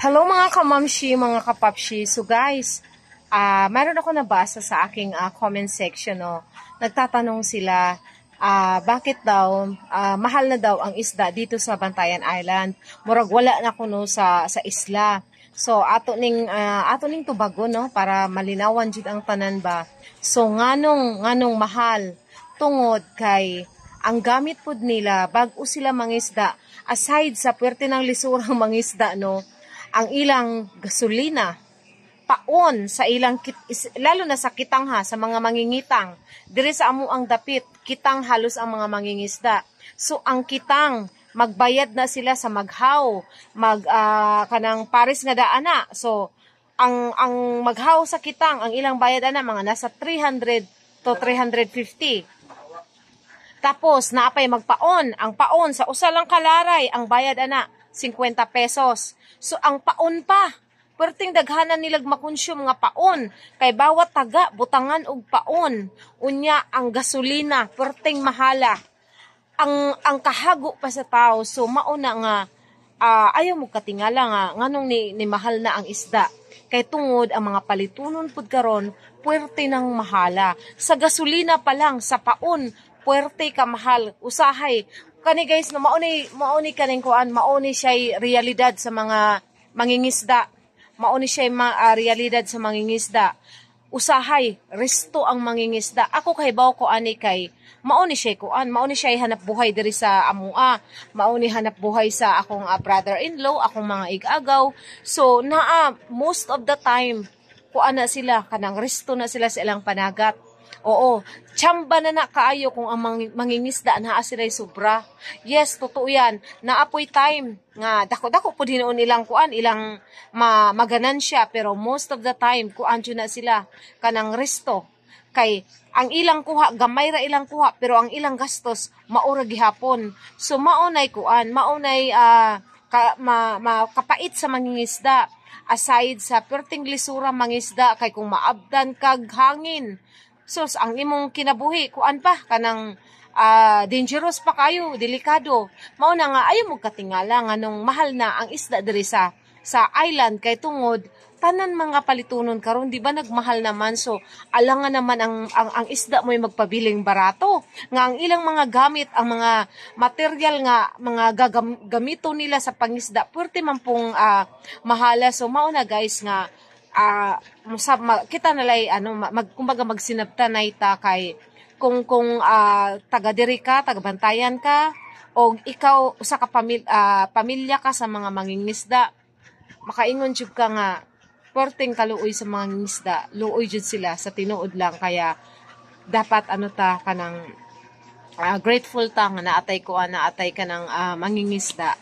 Hello mga kamamshi, mga kapapshi. So guys, meron ako nabasa sa aking comment section. No? Nagtatanong sila, bakit daw, mahal na daw ang isda dito sa Bantayan Island. Murag wala na kuno sa isla. So ato ning tubago no para malinawan jud ang tanan ba. So nganong mahal tungod kay ang gamit pud nila bag-o sila mangisda, aside sa puwerte ng lisurang mangisda no, ang ilang gasolina, paon sa ilang lalo na sa kitang ha, sa mga mangingitang. Diri sa amo ang dapit, kitang halos ang mga mangingisda. So ang kitang magbayad na sila sa maghaw, kanang pares nga daana. So ang maghaw sa kitang, ang ilang bayad ana mga nasa 300 to 350. Tapos naapay magpaon, ang paon sa usa lang kalaray, ang bayad ana 50 pesos. So ang paon pa, perting daghanan nilag makonsume nga paon, kay bawat taga butangan og paon. Unya ang gasolina perting mahala. Ang kahago pa sa tao, so mauna nga ayaw mo katingala nga nganong ni mahal na ang isda. Kay tungod ang mga palitunon pud karon puwerte nang mahala. Sa gasolina pa lang, sa paon puwerte ka mahal. Usahay kani guys no, mauni kaning kuan, mauni siya realidad sa mga mangingisda. Mauni siya realidad sa mangingisda. Usahay resto ang mangingisda. Ako kay baw ko ani kay mauni siya kuan, mauni siya hanap buhay diri sa amua. Mauni hanap buhay sa akong brother-in-law, akong mga igagaw. So most of the time kuan na sila, kanang resto na sila sa ilang panagat. Oo, tsamba na kaayo kung ang mangingisda naa sila sobra. Yes, totoo yan. Naapoy time nga dako-dako po din ilang kuan, ilang maganansya, pero most of the time kuan na sila kanang resto. Kay ang ilang kuha, gamay ra ilang kuha, pero ang ilang gastos maura gihapon. So maunay kuan, maunay kapait sa mangingisda. Aside sa perting lisura mangisda, kay kung maabdan kag hangin, so ang imong kinabuhi kuan pa kanang dangerous pa kayo, delikado. Mao na nga ayo mo katingala nganong mahal na ang isda diri sa island, kay tungod tanan mga palitunon karon di ba nagmahal naman. So alangan naman ang isda mo'y magpabiling barato nga ang ilang mga gamit, ang mga material nga mga gamito nila sa pangisda puwerte man pong mahala. So mao na guys nga kita nalay kumbaga magsinabta na ita kay kung taga diri ka, taga Bantayan ka, o ikaw usa ka pamilya ka sa mga mangingisda, makaingon jud ka nga porting kaluoy sa mga ngisda, luoy jud sila sa tinuod lang. Kaya dapat kanang grateful ta nga naatay ka ng mangingisda.